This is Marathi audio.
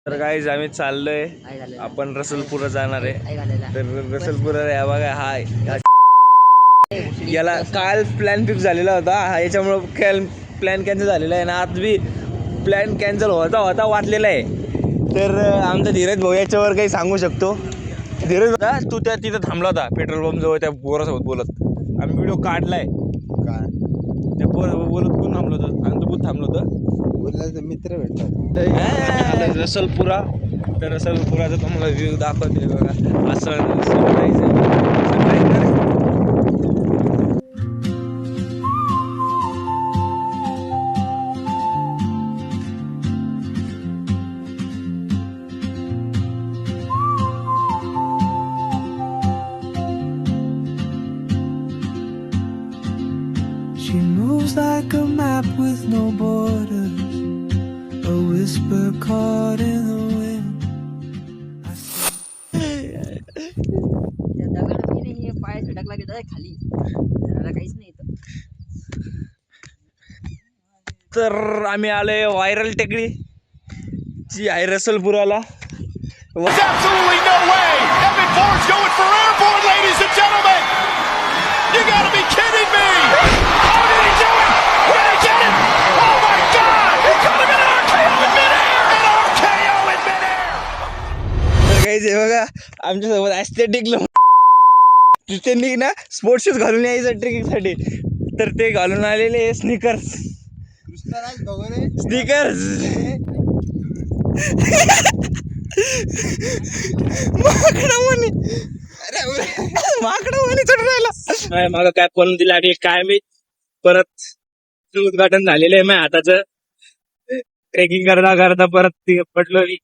तर गाईज आम्ही चाललोय, आपण रसलपुरा जाणार आहे. तर रसलपुरा या बघा हा याला काल प्लॅन फिक्स झालेला होता, याच्यामुळे प्लॅन कॅन्सल झालेला आहे ना. आज बी प्लॅन कॅन्सल होता वाटलेला आहे. तर आमचा धीरज भाऊ याच्यावर काही सांगू शकतो. धीरज होता तू तिथं थांबला होता पेट्रोल पंप जवळ त्या पोरासोबत बोलत. आम्ही व्हिडिओ काढलाय काय त्या पोरासोबत बोलत. कोण थांबलो होतं? आमचं बुथ थांबलो होतं. बोलला मित्र भेटला रसलपुरा. तर रसलपुराचा तुम्हाला व्ह्यू दाखवते बघा. असं She moves like a map with no borders, a whisper caught in the wind. पाय झटकला की खाली काहीच नाही. तर आम्ही आलोय व्हायरल टेकडी जी आहे रसलपुराला. Absolutely no way! Evan Ford's going for airborne, ladies and gentlemen! You gotta be kidding me! How did he do it? Did he get it? Oh my God! He got him in an RKO in midair! An RKO in midair! तर काहीच आहे बघा आमच्यासोबत ॲस्थेटिक त्यांनी ना स्पोर्ट्स शूज घालून यायचं ट्रेकिंगसाठी. तर ते घालून आलेले स्निकर्स. माकडा म्हणे चढून राहिला माग काय कोण दिला आणि काय मी परत उद्घाटन झालेलं आहे माझ्या हाताचं. ट्रेकिंग करता करता परत पडलो मी.